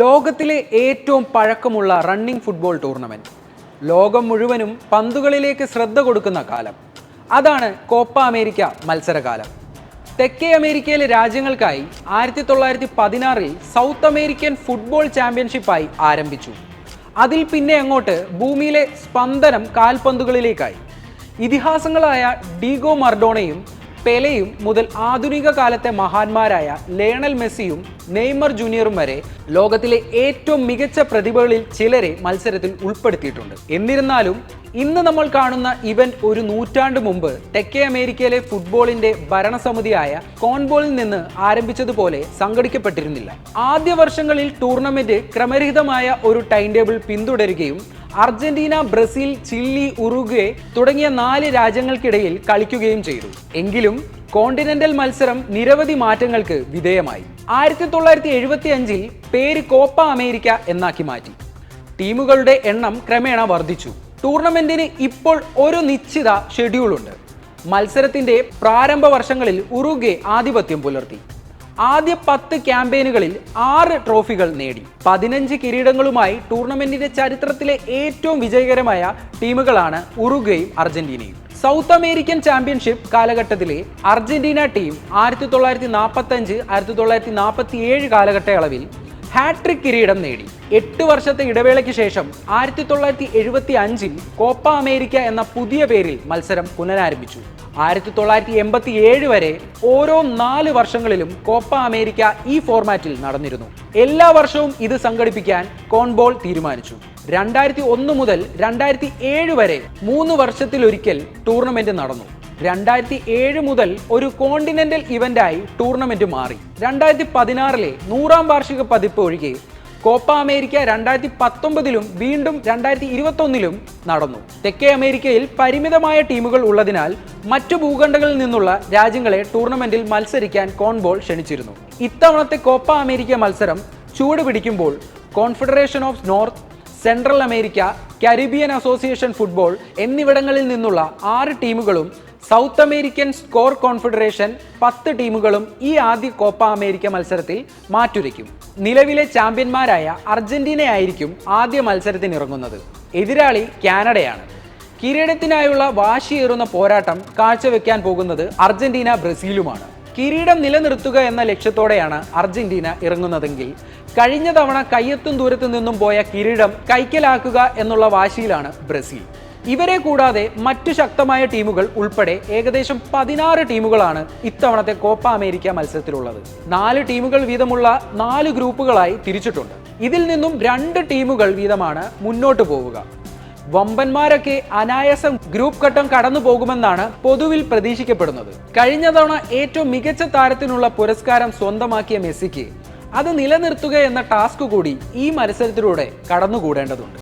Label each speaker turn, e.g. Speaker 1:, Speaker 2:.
Speaker 1: ലോകത്തിലെ ഏറ്റവും പഴക്കമുള്ള റണ്ണിംഗ് ഫുട്ബോൾ ടൂർണമെന്റ്. ലോകം മുഴുവനും പന്തുകളിലേക്ക് ശ്രദ്ധ കൊടുക്കുന്ന കാലം. അതാണ് കോപ്പ അമേരിക്ക മത്സരകാലം. തെക്കേ അമേരിക്കയിലെ രാജ്യങ്ങൾക്കായി 1916 സൗത്ത് അമേരിക്കൻ ഫുട്ബോൾ ചാമ്പ്യൻഷിപ്പായി ആരംഭിച്ചു. അതിൽ പിന്നെ അങ്ങോട്ട് ഭൂമിയിലെ സ്പന്ദനം കാൽപന്തുകളിലേക്കായി. ഇതിഹാസങ്ങളായ ഡീഗോ മർഡോണയും പെലെയും മുതൽ ആധുനിക കാലത്തെ മഹാന്മാരായ ലയണൽ മെസ്സിയും നെയ്മർ ജൂനിയറും വരെ ലോകത്തിലെ ഏറ്റവും മികച്ച പ്രതിഭകളിൽ ചിലരെ മത്സരത്തിൽ ഉൾപ്പെടുത്തിയിട്ടുണ്ട്. എന്നിരുന്നാലും ഇന്ന് നമ്മൾ കാണുന്ന ഇവന്റ് ഒരു നൂറ്റാണ്ട് മുമ്പ് തെക്കേ അമേരിക്കയിലെ ഫുട്ബോളിന്റെ ഭരണസമിതിയായ കോൺബോളിൽ നിന്ന് ആരംഭിച്ചതുപോലെ സംഘടിക്കപ്പെട്ടിരുന്നില്ല. ആദ്യ വർഷങ്ങളിൽ ടൂർണമെന്റ് ക്രമരഹിതമായ ഒരു ടൈം ടേബിൾ പിന്തുടരുകയും അർജന്റീന, ബ്രസീൽ, ചില്ലി, ഉറുഗ്വേ തുടങ്ങിയ 4 രാജ്യങ്ങൾക്കിടയിൽ കളിക്കുകയും ചെയ്തു. എങ്കിലും കോണ്ടിനെന്റൽ മത്സരം നിരവധി മാറ്റങ്ങൾക്ക് വിധേയമായി. 1975 പേര് കോപ്പ അമേരിക്ക എന്നാക്കി മാറ്റി. ടീമുകളുടെ എണ്ണം ക്രമേണ വർദ്ധിച്ചു. ടൂർണമെന്റിന് ഇപ്പോൾ ഒരു നിശ്ചിത ഷെഡ്യൂളുണ്ട്. മത്സരത്തിന്റെ പ്രാരംഭ വർഷങ്ങളിൽ ഉറുഗ്വേ ആധിപത്യം പുലർത്തി. ആദ്യ 10 ക്യാമ്പയിനുകളിൽ 6 ട്രോഫികൾ നേടി. 15 കിരീടങ്ങളുമായി ടൂർണമെന്റിന്റെ ചരിത്രത്തിലെ ഏറ്റവും വിജയകരമായ ടീമുകളാണ് ഉറുഗ്വേയും അർജന്റീനയും. സൗത്ത് അമേരിക്കൻ ചാമ്പ്യൻഷിപ്പ് കാലഘട്ടത്തിലെ അർജന്റീന ടീം 1945-1947 കാലഘട്ടയളവിൽ ഹാട്രിക് കിരീടം നേടി. 8 വർഷത്തെ ഇടവേളയ്ക്ക് ശേഷം 1975 കോപ്പ അമേരിക്ക എന്ന പുതിയ പേരിൽ മത്സരം പുനരാരംഭിച്ചു. 1987 വരെ ഓരോ 4 വർഷങ്ങളിലും കോപ്പ അമേരിക്ക ഈ ഫോർമാറ്റിൽ നടന്നിരുന്നു. എല്ലാ വർഷവും ഇത് സംഘടിപ്പിക്കാൻ കോൺബോൾ തീരുമാനിച്ചു. 2001 മുതൽ 2007 വരെ 3 വർഷത്തിലൊരിക്കൽ ടൂർണമെന്റ് നടന്നു. 2007 മുതൽ ഒരു കോണ്ടിനെന്റൽ ഇവന്റായി ടൂർണമെന്റ് മാറി. 2016 100ാം വാർഷിക പതിപ്പ് ഒഴികെ കോപ്പ അമേരിക്ക 2019 വീണ്ടും 2021 നടന്നു. തെക്കേ അമേരിക്കയിൽ പരിമിതമായ ടീമുകൾ ഉള്ളതിനാൽ മറ്റു ഭൂഖണ്ഡങ്ങളിൽ നിന്നുള്ള രാജ്യങ്ങളെ ടൂർണമെന്റിൽ മത്സരിക്കാൻ കോൺബോൾ ക്ഷണിച്ചിരുന്നു. ഇത്തവണത്തെ കോപ്പ അമേരിക്ക മത്സരം ചൂട് പിടിക്കുമ്പോൾ confederation of north, central America, Caribbean association football എന്നിവിടങ്ങളിൽ നിന്നുള്ള 6 ടീമുകളും സൗത്ത് അമേരിക്കൻ സ്കോർ കോൺഫെഡറേഷൻ 10 ടീമുകളും ഈ ആദ്യ കോപ്പ അമേരിക്ക മത്സരത്തിൽ മാറ്റുരയ്ക്കും. നിലവിലെ ചാമ്പ്യന്മാരായ അർജന്റീനയായിരിക്കും ആദ്യ മത്സരത്തിനിറങ്ങുന്നത്. എതിരാളി കാനഡയാണ്. കിരീടത്തിനായുള്ള വാശിയേറുന്ന പോരാട്ടം കാഴ്ചവെക്കാൻ പോകുന്നത് അർജന്റീന ബ്രസീലുമാണ്. കിരീടം നിലനിർത്തുക എന്ന ലക്ഷ്യത്തോടെയാണ് അർജന്റീന ഇറങ്ങുന്നതെങ്കിൽ കഴിഞ്ഞ തവണ കയ്യെത്തും ദൂരത്തു നിന്നും പോയ കിരീടം കൈക്കലാക്കുക എന്നുള്ള വാശിയിലാണ് ബ്രസീൽ. ഇവരെ കൂടാതെ മറ്റു ശക്തമായ ടീമുകൾ ഉൾപ്പെടെ ഏകദേശം 16 ടീമുകളാണ് ഇത്തവണത്തെ കോപ്പ അമേരിക്ക മത്സരത്തിലുള്ളത്. 4 ടീമുകൾ വീതമുള്ള 4 ഗ്രൂപ്പുകളായി തിരിച്ചിട്ടുണ്ട്. ഇതിൽ നിന്നും 2 ടീമുകൾ വീതമാണ് മുന്നോട്ട് പോവുക. വമ്പന്മാരൊക്കെ അനായാസം ഗ്രൂപ്പ് ഘട്ടം കടന്നു പോകുമെന്നാണ് പൊതുവിൽ പ്രതീക്ഷിക്കപ്പെടുന്നത്. കഴിഞ്ഞ തവണ ഏറ്റവും മികച്ച താരത്തിനുള്ള പുരസ്കാരം സ്വന്തമാക്കിയ മെസ്സിക്ക് അത് നിലനിർത്തുക എന്ന ടാസ്ക് കൂടി ഈ മത്സരത്തിലൂടെ കടന്നുകൂടേണ്ടതുണ്ട്.